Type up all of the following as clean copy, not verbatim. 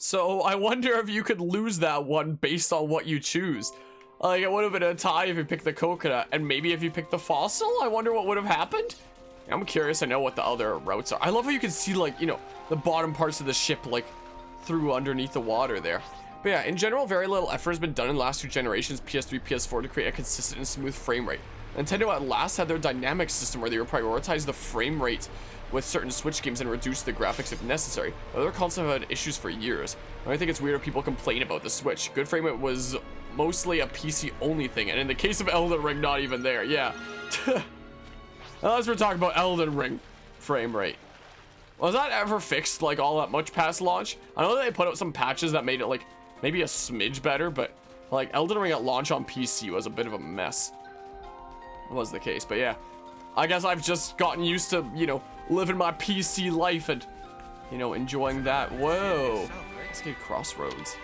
So I wonder if you could lose that one based on what you choose. Like, it would have been a tie if you picked the coconut, and maybe if you picked the fossil, I wonder what would have happened. I'm curious. I know what the other routes are. I love how you can see, like, you know, the bottom parts of the ship, like, through underneath the water there. But yeah, in general, very little effort has been done in the last 2 generations, PS3, PS4, to create a consistent and smooth frame rate. Nintendo at last had their dynamic system where they would prioritize the frame rate with certain Switch games and reduce the graphics if necessary. Other consoles have had issues for years. I think it's weird if people complain about the Switch. Good frame rate was mostly a PC only thing, and in the case of Elden Ring, not even there. Yeah. Unless we're talking about Elden Ring frame rate. Was that ever fixed like all that much past launch? I know that they put out some patches that made it like maybe a smidge better, but like Elden Ring at launch on PC was a bit of a mess. Was the case, but yeah. I guess I've just gotten used to, you know, living my PC life and, you know, enjoying that. Whoa. Let's get Crossroads.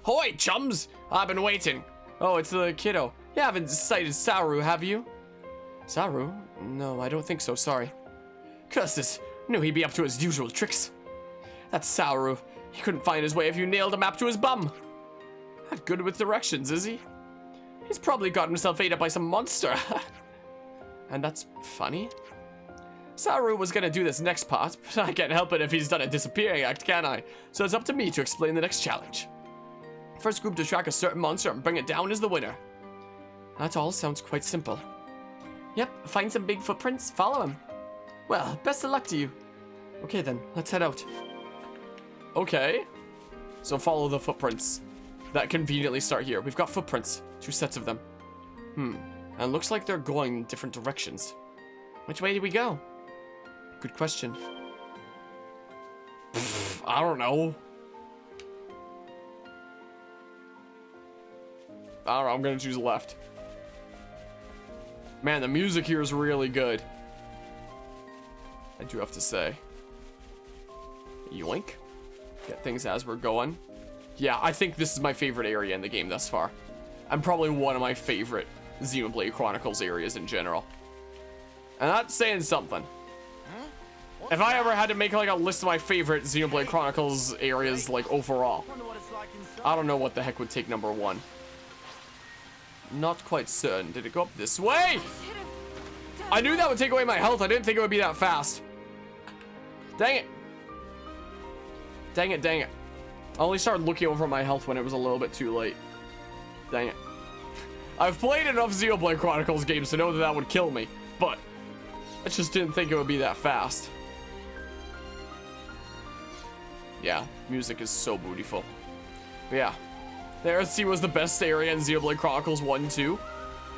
Hoy, chums! I've been waiting. Oh, it's the kiddo. You haven't sighted Saru, have you? Saru? No, I don't think so, sorry. Curse this. Knew he'd be up to his usual tricks. That's Saru. He couldn't find his way if you nailed a map to his bum. Not good with directions, is he? He's probably got himself ate up by some monster. And that's funny. Saru was gonna do this next part, but I can't help it if he's done a disappearing act, can I? So it's up to me to explain the next challenge. First group to track a certain monster and bring it down is the winner. That all sounds quite simple. Yep, find some big footprints, follow him. Well, best of luck to you. Okay then, let's head out. Okay. So follow the footprints that conveniently start here. We've got footprints, 2 sets of them. And looks like they're going in different directions. Which way do we go? Good question. I don't know. I'm gonna choose left. Man, the music here is really good. I do have to say. Yoink. Get things as we're going. Yeah, I think this is my favorite area in the game thus far. And probably one of my favorite Xenoblade Chronicles areas in general. And that's saying something. If I ever had to make like a list of my favorite Xenoblade Chronicles areas like overall, I don't know what the heck would take number 1. Not quite certain. Did it go up this way? I knew that would take away my health. I didn't think it would be that fast. Dang it. Dang it, dang it. I only started looking over my health when it was a little bit too late. Dang it. I've played enough Xenoblade Chronicles games to know that that would kill me, but I just didn't think it would be that fast. Yeah, music is so beautiful. But yeah, the Earthsea was the best area in Xenoblade Chronicles 1 and 2.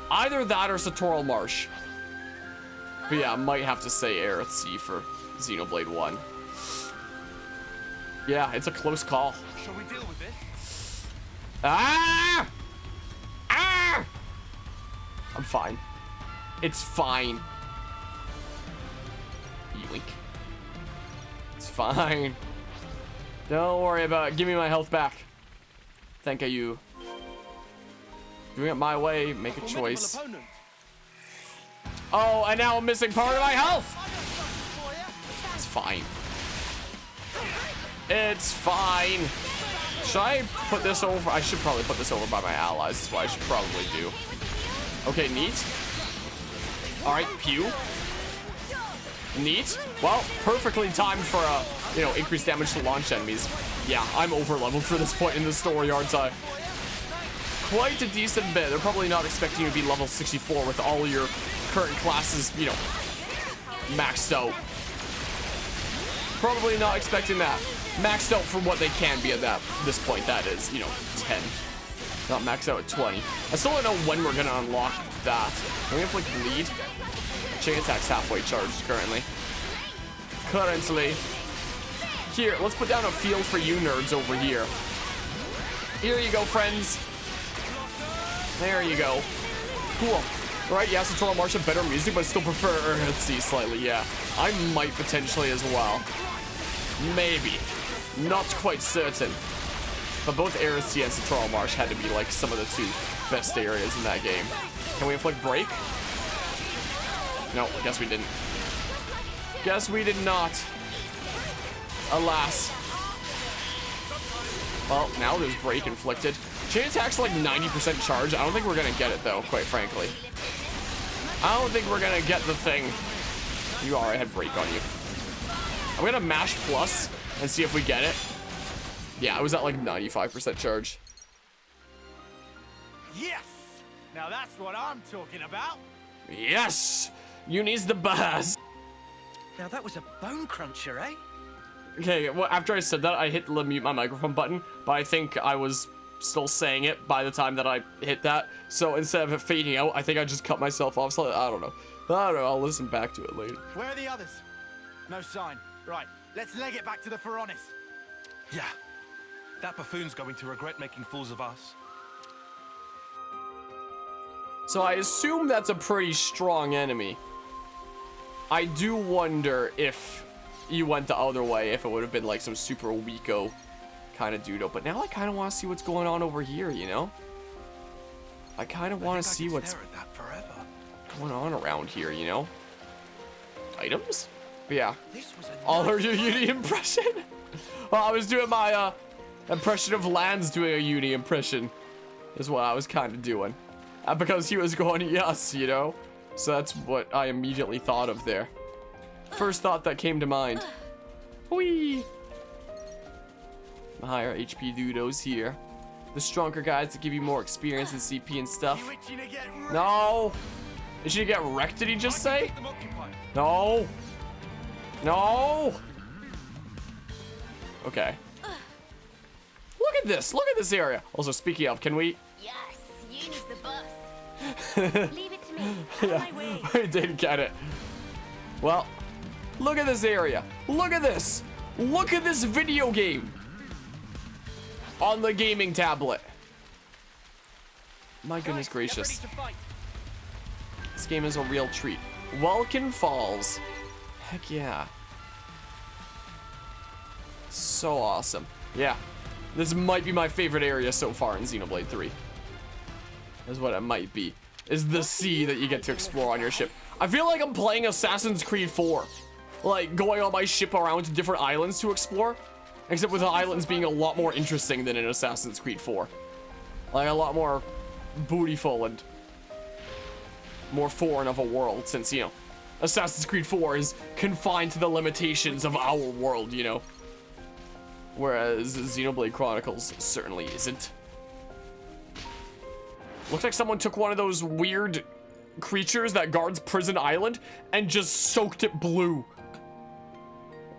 Either that or Satoral Marsh. But yeah, I might have to say Earthsea for Xenoblade 1. Yeah, it's a close call. Shall we deal with this? Ah! Ah! I'm fine. It's fine. Yoink. It's fine. Don't worry about it. Give me my health back. Thank you. Doing it my way, make a choice. Oh, and now I'm missing part of my health. It's fine. It's fine. Should I put this over? I should probably put this over by my allies. That's what I should probably do. Okay, neat. All right, pew. Neat. Well, perfectly timed for increased damage to launch enemies. Yeah, I'm over leveled for this point in the story, aren't I? Quite a decent bit. They're probably not expecting you to be level 64 with all your current classes, maxed out. Probably not expecting that. Maxed out for what they can be at this point, that is, 10. Not maxed out at 20. I still don't know when we're gonna unlock that. Can we have like lead? Chain attack's halfway charged currently. Here, let's put down a field for you nerds over here. Here you go, friends. There you go. Cool. Right, yeah, Satoral Marsh have better music, but I still prefer Earthsea slightly, yeah. I might potentially as well. Maybe. Not quite certain. But both Earthsea and Satoral Marsh had to be like some of the 2 best areas in that game. Can we inflict break? No, guess we didn't. Guess we did not. Alas. Well, now there's break inflicted. Chain attack's like 90% charge. I don't think we're gonna get it though, quite frankly. I don't think we're gonna get the thing. You already had break on you. I'm gonna mash plus and see if we get it. Yeah, I was at like 95% charge. Yes! Now that's what I'm talking about. Yes! Uni's the best. Now that was a bone cruncher, eh? Okay, well, after I said that, I hit the mute my microphone button, but I think I was still saying it by the time that I hit that. So instead of it fading out, I think I just cut myself off. So I don't know. I'll listen back to it later. Where are the others? No sign. Right, let's leg it back to the Pharaonis. Yeah. That buffoon's going to regret making fools of us. So I assume that's a pretty strong enemy. I do wonder if you went the other way, if it would have been like some super weako kind of dude. But now I kind of want to see what's going on over here, you know? I kind of want to see what's going on around here, you know? Items? But yeah. I'll hear your Uni impression. Well, I was doing my impression of Lance doing a Uni impression. Is what I was kind of doing. Because he was going, yes, you know? So that's what I immediately thought of there. First thought that came to mind. Whee! The higher HP dudos here. The stronger guys that give you more experience and CP and stuff. No! Did you get wrecked, did he just say? No! No! Okay. Look at this! Look at this area! Also, speaking of, can we... Yes, Uni's the boss. Leave it to me. Yeah, I did get it. Well, look at this area. Look at this. Look at this video game. On the gaming tablet. My goodness gracious. This game is a real treat. Welkin Falls. Heck yeah. So awesome. Yeah. This might be my favorite area so far in Xenoblade 3. Is what it might be. Is the sea that you get to explore on your ship. I feel like I'm playing Assassin's Creed 4. Like, going on my ship around to different islands to explore. Except with the islands being a lot more interesting than in Assassin's Creed 4. Like, a lot more bootyful and more foreign of a world. Since, you know, Assassin's Creed 4 is confined to the limitations of our world, you know. Whereas Xenoblade Chronicles certainly isn't. Looks like someone took one of those weird creatures that guards Prison Island and just soaked it blue.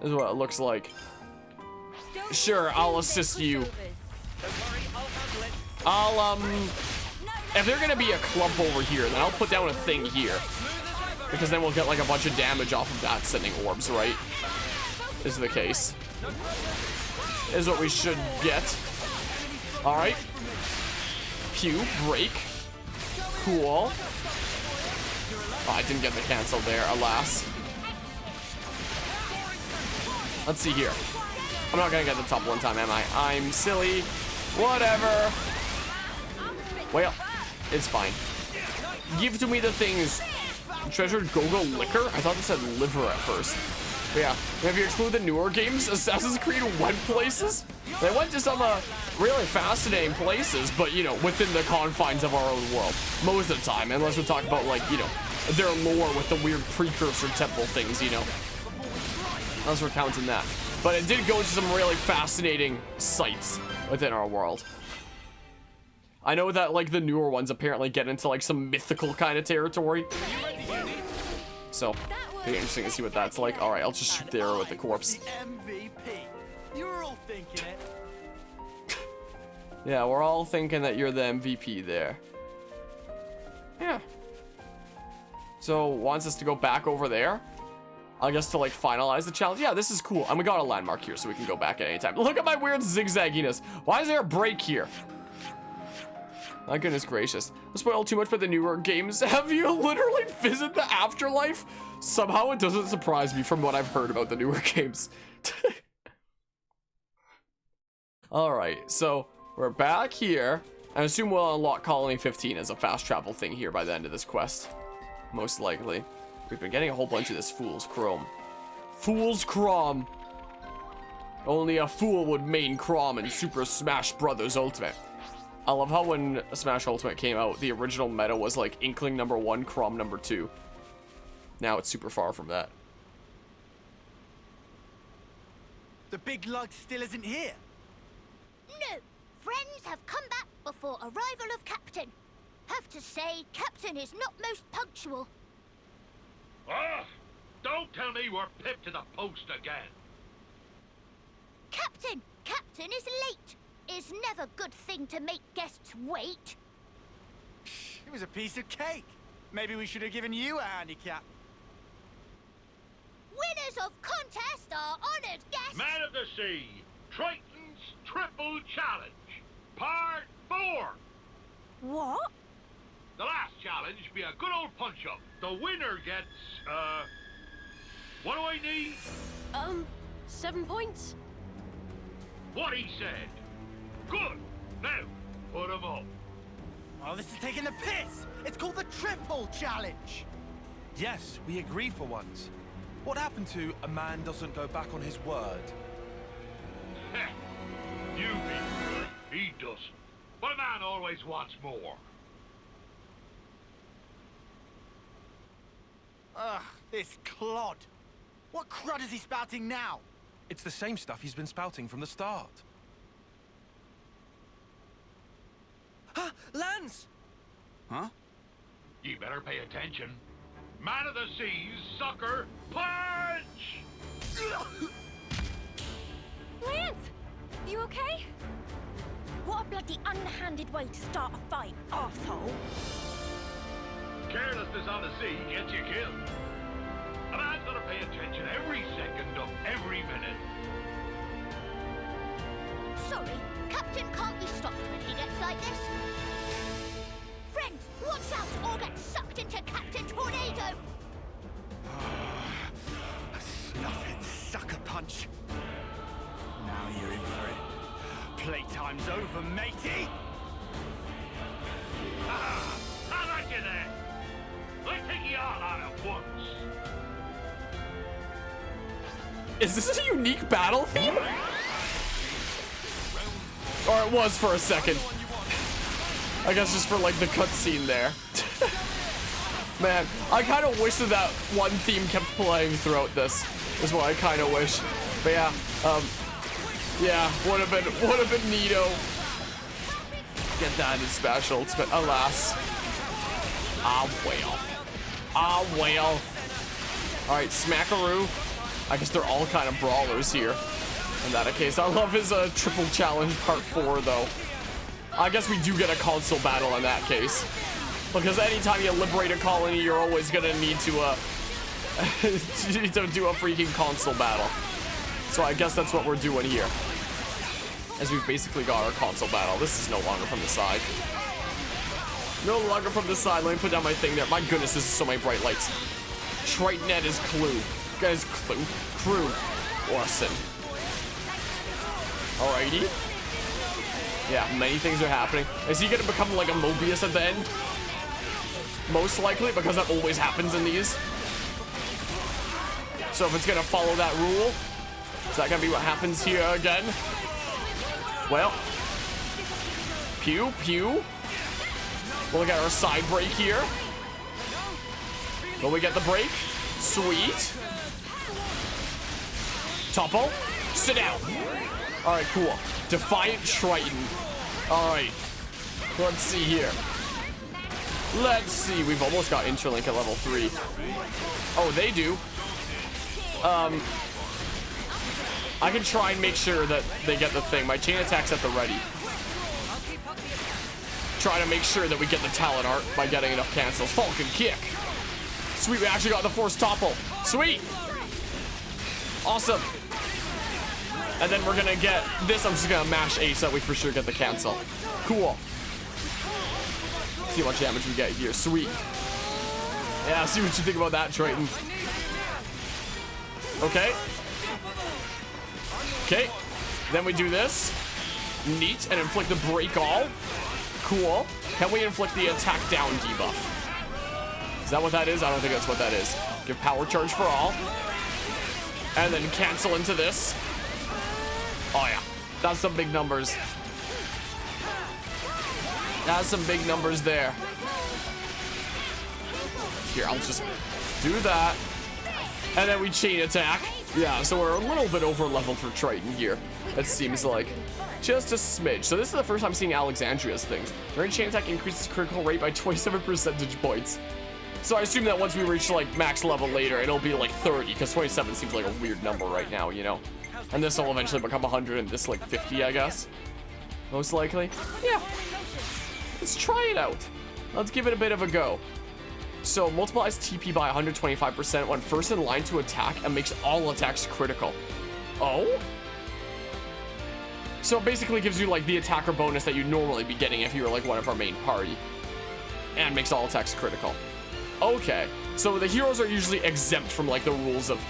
Is what it looks like. Sure, I'll assist you. If they're gonna be a clump over here, then I'll put down a thing here. Because then we'll get like a bunch of damage off of that sending orbs, right? Is the case. Is what we should get. Alright. Pew, break. Cool. Oh, I didn't get the cancel there, alas. Let's see here. I'm not gonna get the top one time, am I? I'm silly. Whatever. Well, it's fine. Give to me the things. Treasured go-go liquor? I thought it said liver at first. But yeah, if you exclude the newer games, Assassin's Creed went places. They went to some really fascinating places, but you know, within the confines of our own world. Most of the time, unless we talk about like, you know, their lore with the weird precursor temple things, you know. Unless we're counting that. But it did go to some really fascinating sites within our world. I know that like the newer ones apparently get into like some mythical kind of territory. So, it'll be interesting to see what that's like. Alright, I'll just shoot the arrow with the corpse. You were all thinking it. Yeah, we're all thinking that you're the MVP there. Yeah. So, wants us to go back over there? I guess to like finalize the challenge. Yeah, this is cool. And we got a landmark here so we can go back at any time. Look at my weird zigzagginess. Why is there a break here? My goodness gracious. I spoiled too much for the newer games. Have you literally visited the afterlife? Somehow it doesn't surprise me from what I've heard about the newer games. Alright, so we're back here. I assume we'll unlock Colony 15 as a fast travel thing here by the end of this quest. Most likely. We've been getting a whole bunch of this Fool's Chrome. Fool's Chrome! Only a fool would main Chrom in Super Smash Bros. Ultimate. I love how when Smash Ultimate came out, the original meta was like Inkling number 1, Chrom number 2. Now it's super far from that. The big lug still isn't here. No, friends have come back before arrival of Captain. Have to say, Captain is not most punctual. Ah! Don't tell me we're pipped to the post again. Captain! Captain is late. Is never good thing to make guests wait. It was a piece of cake. Maybe we should have given you a handicap. Winners of contest are honored guests. Man of the Sea, Triton's Triple Challenge, Part 4. What? The last challenge be a good old punch-up. The winner gets, what do I need? 7 points? What he said. Good. Now, put 'em up. Oh, this is taking the piss. It's called the Triple Challenge. Yes, we agree for once. What happened to a man doesn't go back on his word? Heh. You be good. He doesn't. But a man always wants more. Ugh, this clod. What crud is he spouting now? It's the same stuff he's been spouting from the start. Huh? Lance! Huh? You better pay attention. Man of the Seas, sucker, punch! Lance! You okay? What a bloody underhanded way to start a fight, arsehole. Carelessness on the sea gets you killed. A man's gotta pay attention every second of every minute. Sorry, Captain can't be stopped when he gets like this. Friends, watch out or get sucked into Captain Tornado! Snuff it, sucker punch. Now you're in for it. Playtime's over, matey! Ah, I like you there. Let's take you all out at once. Is this a unique battle theme? Or it was for a second. I guess just for like the cutscene there. Man, I kind of wish that one theme kept playing throughout this. Is what I kind of wish. But yeah, yeah, would have been neato. Get that in Smash Ultimate, alas. Ah well. Ah well. All right, Smackaroo. I guess they're all kind of brawlers here. In that case, I love his Triple Challenge Part 4 though. I guess we do get a console battle in that case. Because anytime you liberate a colony, you're always gonna need to to do a freaking console battle. So I guess that's what we're doing here. As we've basically got our console battle. This is no longer from the side. No longer from the side. Let me put down my thing there. My goodness, this is so many bright lights. Tritonette is Clue. Guys, Clue. Crew. Awesome. Alrighty. Yeah, many things are happening. Is he gonna become like a Mobius at the end? Most likely, because that always happens in these. So if it's gonna follow that rule, is that gonna be what happens here again? Well, pew, pew. We'll get our side break here. Will we get the break? Sweet. Topple, sit down. All right, cool. Defiant Triton. All right, let's see here. Let's see. We've almost got Interlink at level 3. Oh, they do. I can try and make sure that they get the thing. My chain attack's at the ready. Try to make sure that we get the talent art by getting enough cancels. Falcon kick. Sweet, we actually got the force topple. Sweet. Awesome. And then we're gonna get this. I'm just gonna mash A so that we for sure get the cancel. Cool. See how much damage we get here. Sweet. Yeah, see what you think about that, Triton. Okay. Okay. Then we do this. Neat. And inflict the break all. Cool. Can we inflict the attack down debuff? Is that what that is? I don't think that's what that is. Give power charge for all. And then cancel into this. That's some big numbers. That's some big numbers there. Here, I'll just do that. And then we chain attack. Yeah, so we're a little bit over leveled for Triton here. It seems like. Just a smidge. So this is the first time seeing Alexandria's things. During chain attack increases critical rate by 27 percentage points. So I assume that once we reach like max level later, it'll be like 30, because 27 seems like a weird number right now, you know? And this will eventually become 100 and this like 50, I guess. Most likely. Yeah. Let's try it out. Let's give it a bit of a go. So multiplies TP by 125% when first in line to attack and makes all attacks critical. Oh? So it basically gives you like the attacker bonus that you'd normally be getting if you were like one of our main party. And makes all attacks critical. Okay. So the heroes are usually exempt from like the rules of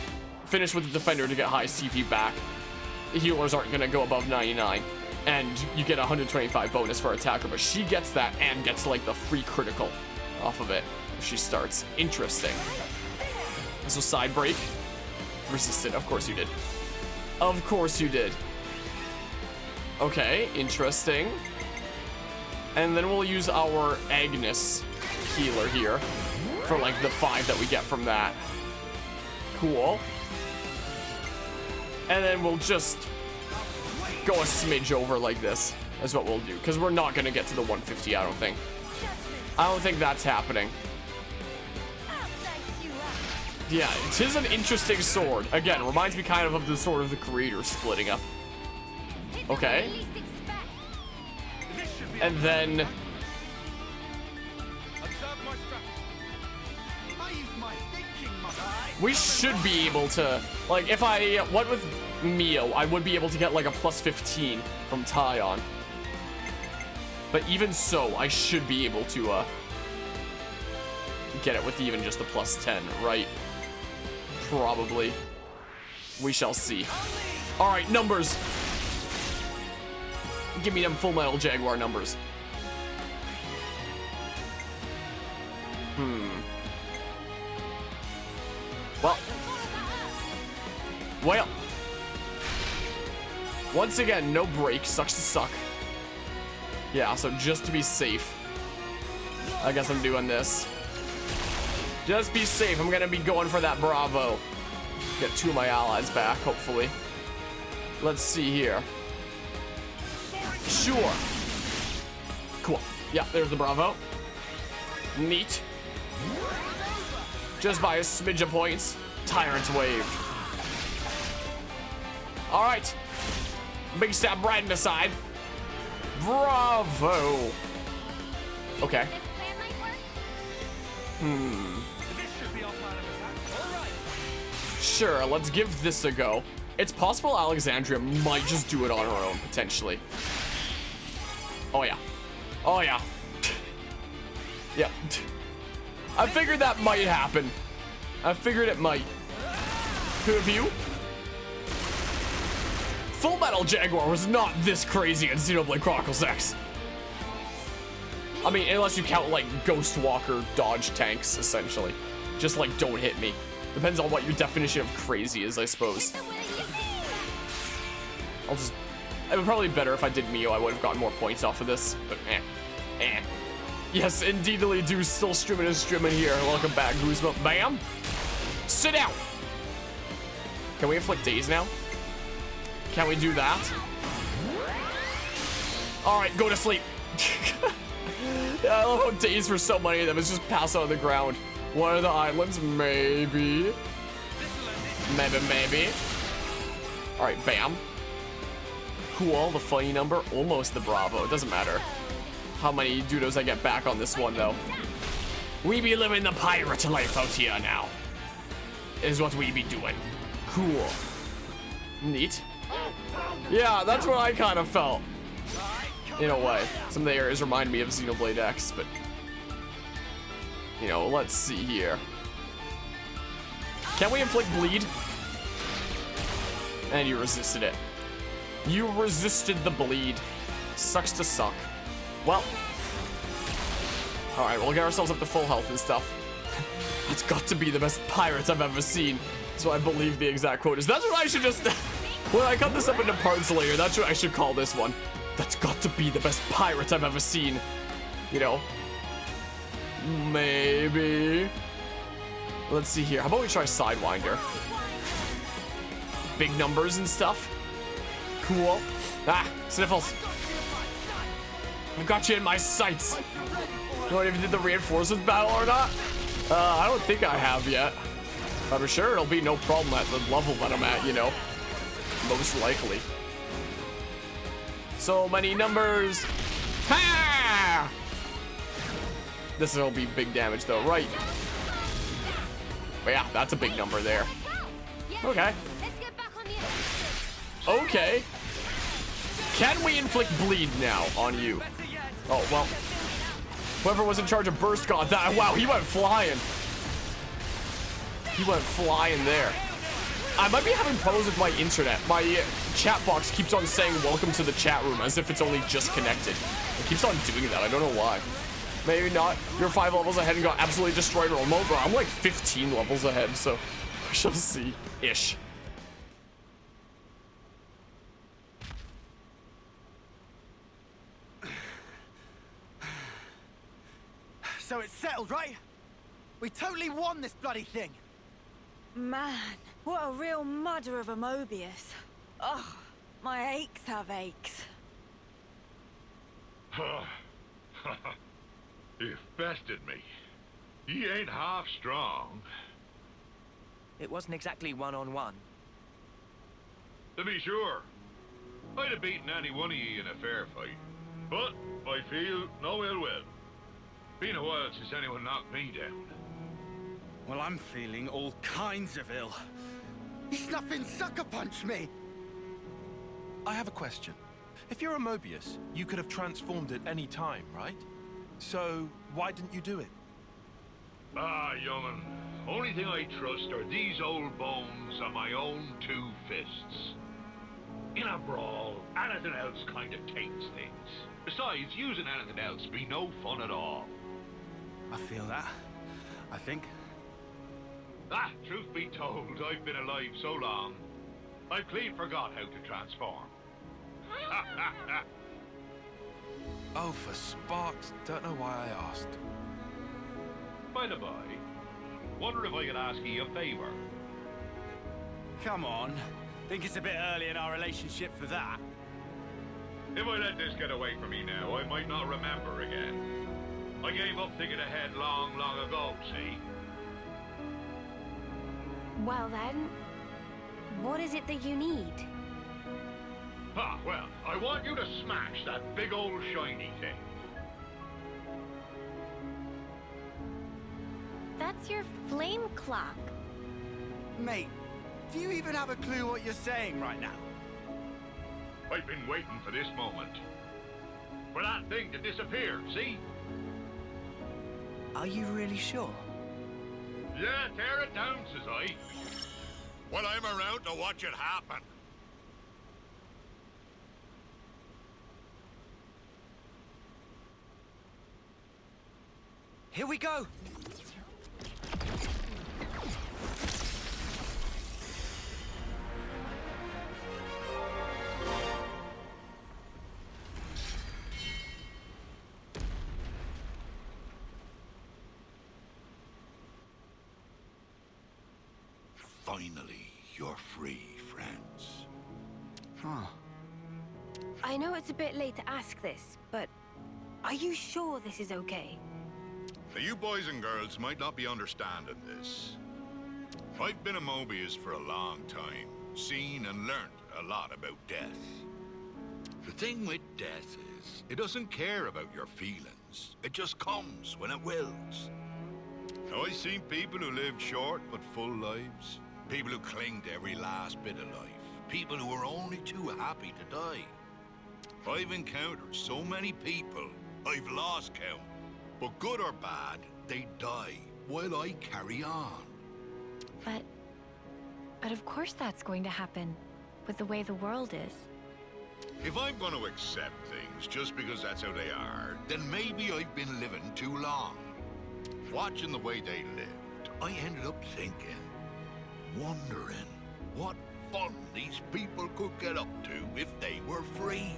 finish with the defender to get highest TP back. The healers aren't gonna go above 99. And you get 125 bonus for attacker, but she gets that and gets like the free critical off of it. She starts. Interesting. So side break. Resisted. Of course you did. Of course you did. Okay, interesting. And then we'll use our Agnes healer here for like the 5 that we get from that. Cool. And then we'll just go a smidge over like this is what we'll do, because we're not going to get to the 150, I don't think. I don't think that's happening. Yeah, it is an interesting sword. Again, reminds me kind of the sword of the creator splitting up. Okay. And then we should be able to, like, if I went with Mio, I would be able to get like a plus 15 from Tyon. But even so, I should be able to get it with even just the plus 10, right? Probably. We shall see. All right, numbers. Give me them Full Metal Jaguar numbers. Well. Once again, no break. Sucks to suck. Yeah, so just to be safe, I guess I'm doing this. Just be safe. I'm gonna be going for that Bravo. Get 2 of my allies back, hopefully. Let's see here. Sure. Cool. Yeah, there's the Bravo. Neat. Just by a smidge of points. Tyrant's Wave. All right. Big stab right in the side. Bravo. Okay. Sure, let's give this a go. It's possible Alexandria might just do it on her own, potentially. Oh, yeah. Oh, yeah. Yeah. I figured that might happen. I figured it might. Who have you? Full Metal Jaguar was not this crazy in Xenoblade Chronicles X. I mean, unless you count, like, Ghost Walker dodge tanks, essentially. Just, like, don't hit me. Depends on what your definition of crazy is, I suppose. I'll just... It would probably be better if I did Mio. I would have gotten more points off of this, but eh. Yes, indeedly do. Still streaming and streaming here. Welcome back, Guzma. Bam! Sit down! Can we inflict daze now? Can we do that? Alright, go to sleep. Yeah, I love how daze for so many of them is just pass out on the ground. One of the islands, maybe. Maybe. Alright, bam. Cool, the funny number, almost the Bravo. It doesn't matter how many doodles I get back on this one, though. We be living the pirate life out here now. Is what we be doing. Cool. Neat. Yeah, that's what I kind of felt. In a way. Some of the areas remind me of Xenoblade X, but... You know, let's see here. Can we inflict bleed? And you resisted it. You resisted the bleed. Sucks to suck. Well. Alright, we'll get ourselves up to full health and stuff. It's got to be the best pirate I've ever seen. So I believe the exact quote is. That's what I should just... When I cut this up into parts later, that's what I should call this one. That's got to be the best pirate I've ever seen. You know? Maybe. Let's see here. How about we try Sidewinder? Big numbers and stuff. Cool. Ah, Sniffles. I got you in my sights. You know if you did the reinforcements battle or not? I don't think I have yet. But I'm sure it'll be no problem at the level that I'm at, you know. Most likely. So many numbers. Ha! This will be big damage though, right? But yeah, that's a big number there. Okay. Okay. Can we inflict bleed now on you? Oh, well. Whoever was in charge of Burst God, that, wow, he went flying. He went flying there. I might be having problems with my internet. My chat box keeps on saying welcome to the chat room as if it's only just connected. It keeps on doing that. I don't know why. Maybe not. You're 5 levels ahead and got absolutely destroyed remote, but I'm like 15 levels ahead, so we shall see. Ish. So it's settled, right? We totally won this bloody thing. Man, what a real mudder of a Mobius. Ugh, my aches have aches. You bested me. He ain't half strong. It wasn't exactly one-on-one. To be sure, I'd have beaten any one of ye in a fair fight. But I feel no ill will. Been a while since anyone knocked me down. Well, I'm feeling all kinds of ill. He snuffing sucker punched me. I have a question. If you're a Mobius, you could have transformed at any time, right? So, why didn't you do it? Ah, young'un. Only thing I trust are these old bones and my own 2 fists. In a brawl, anything else kind of taints things. Besides, using anything else be no fun at all. I feel that. I think. Ah, truth be told, I've been alive so long, I've clean forgot how to transform. Oh, for sparks, don't know why I asked. By the by, wonder if I could ask you a favor. Come on. Think it's a bit early in our relationship for that. If I let this get away from me now, I might not remember again. I gave up thinking ahead long, long ago, see? Well then, what is it that you need? Ah, well, I want you to smash that big old shiny thing. That's your flame clock. Mate, do you even have a clue what you're saying right now? I've been waiting for this moment. For that thing to disappear, see? Are you really sure? Yeah, tear it down, says I. Well, I'm around to watch it happen. Here we go! Finally, you're free, friends. Huh. I know it's a bit late to ask this, but are you sure this is okay? Now, you boys and girls might not be understanding this. I've been a Mobius for a long time, seen and learnt a lot about death. The thing with death is, it doesn't care about your feelings. It just comes when it wills. Now, I've seen people who lived short but full lives. People who cling to every last bit of life. People who are only too happy to die. I've encountered so many people, I've lost count. But good or bad, they die while I carry on. But of course that's going to happen, with the way the world is. If I'm going to accept things just because that's how they are, then maybe I've been living too long. Watching the way they lived, I ended up thinking, wondering, what fun these people could get up to if they were free.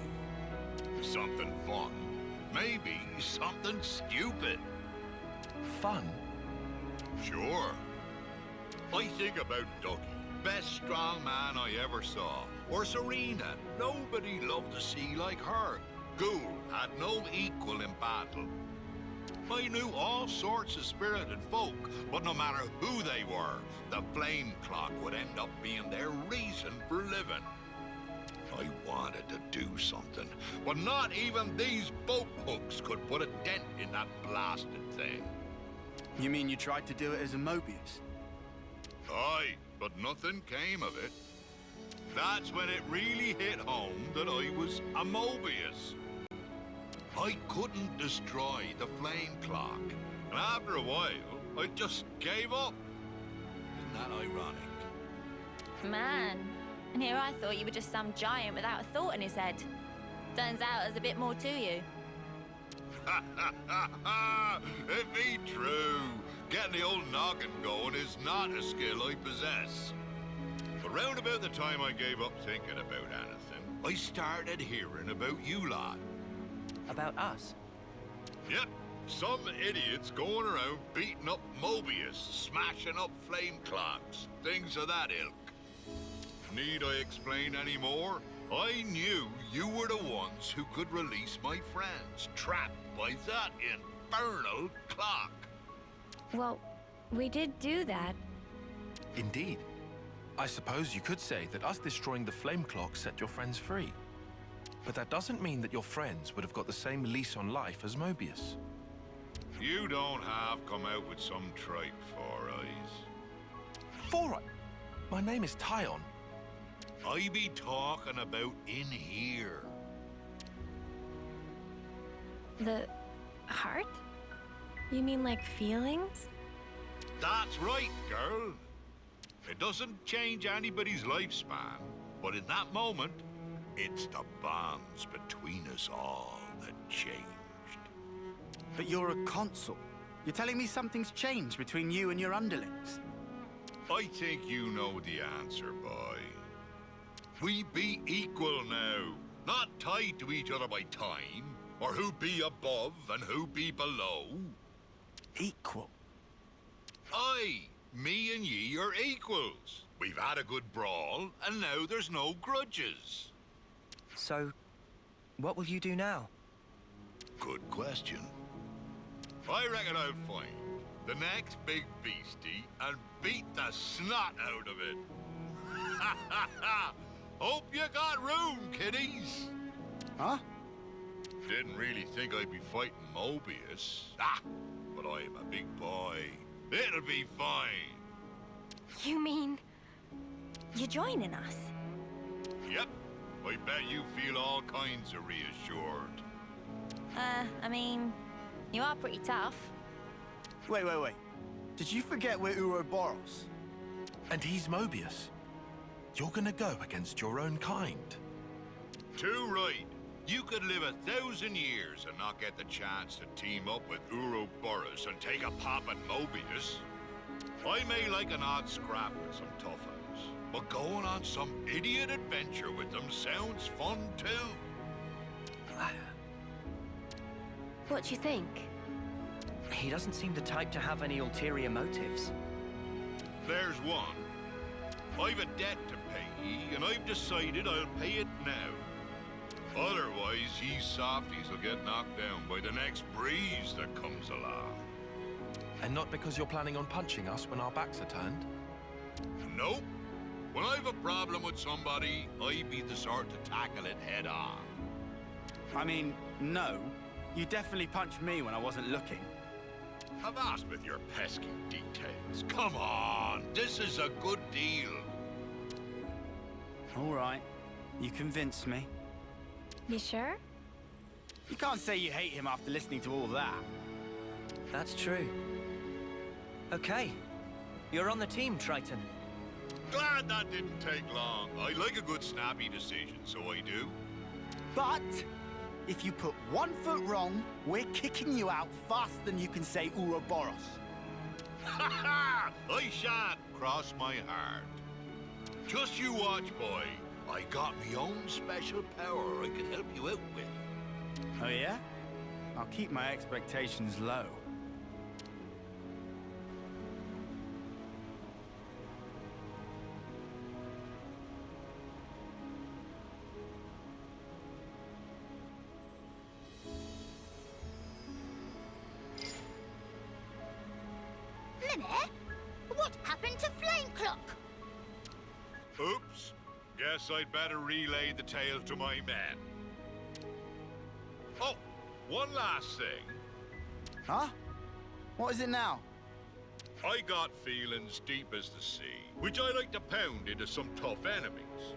Something fun. Maybe something stupid. Fun? Sure. I think about Dougie, best strong man I ever saw. Or Serena, nobody loved the sea like her. Ghoul had no equal in battle. I knew all sorts of spirited folk, but no matter who they were, the flame clock would end up being their reason for living. I wanted to do something, but not even these boat hooks could put a dent in that blasted thing. You mean you tried to do it as a Mobius? Aye, but nothing came of it. That's when it really hit home that I was a Mobius. I couldn't destroy the flame clock, and after a while, I just gave up. Isn't that ironic? Man, and here I thought you were just some giant without a thought in his head. Turns out there's a bit more to you. Ha ha ha ha! It be true. Getting the old noggin going is not a skill I possess. But round about the time I gave up thinking about anything, I started hearing about you lot. About us? Yep, some idiots going around beating up Mobius, smashing up flame clocks, things of that ilk. Need I explain any more? I knew you were the ones who could release my friends, trapped by that infernal clock. Well, we did do that. Indeed. I suppose you could say that us destroying the flame clock set your friends free. But that doesn't mean that your friends would have got the same lease on life as Mobius. You don't have come out with some tripe, Four Eyes. Four Eyes? My name is Tyon. I be talking about in here. The heart? You mean like feelings? That's right, girl. It doesn't change anybody's lifespan, but in that moment, it's the bonds between us all that changed. But you're a consul. You're telling me something's changed between you and your underlings? I think you know the answer, boy. We be equal now, not tied to each other by time, or who be above and who be below. Equal? Aye, me and ye are equals. We've had a good brawl, and now there's no grudges. So, what will you do now? Good question. I reckon I'll find the next big beastie and beat the snot out of it. Ha ha ha! Hope you got room, kiddies. Huh? Didn't really think I'd be fighting Mobius. Ah, but I'm a big boy. It'll be fine. You mean you're joining us? Yep. I bet you feel all kinds of reassured. I mean, you are pretty tough. Wait. Did you forget we're Ouroboros? And he's Mobius. You're gonna go against your own kind. Too right. You could live 1,000 years and not get the chance to team up with Ouroboros and take a pop at Mobius. I may like an odd scrap with some tough uns, but going on some idiot adventure with them sounds fun too. What do you think? He doesn't seem the type to have any ulterior motives. There's one. I've a debt to pay, and I've decided I'll pay it now. Otherwise, ye softies will get knocked down by the next breeze that comes along. And not because you're planning on punching us when our backs are turned? Nope. When I've a problem with somebody, I be the sort to tackle it head on. I mean, no. You definitely punched me when I wasn't looking. Avast with your pesky details. Come on, this is a good deal. All right. You convinced me. You sure? You can't say you hate him after listening to all that. That's true. Okay. You're on the team, Triton. Glad that didn't take long. I like a good snappy decision, so I do. But if you put one foot wrong, we're kicking you out faster than you can say Ouroboros. Ha ha! I shan't cross my heart. Just you watch, boy. I got me own special power I can help you out with. Oh yeah? I'll keep my expectations low. Minute? What happened to Flame Clock? Oops. Guess I'd better relay the tale to my men. Oh, one last thing. Huh? What is it now? I got feelings deep as the sea, which I like to pound into some tough enemies.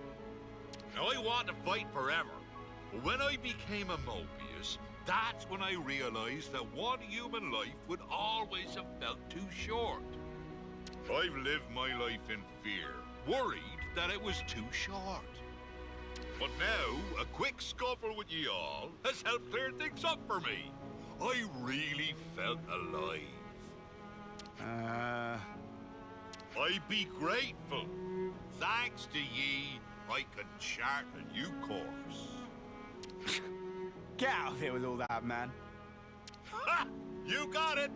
Now, I want to fight forever, but when I became a Mobius, that's when I realized that one human life would always have felt too short. I've lived my life in fear, worried that it was too short. But now, a quick scuffle with ye all has helped clear things up for me. I really felt alive. I be grateful. Thanks to ye, I can chart a new course. Get out of here with all that, man. Ha! You got it!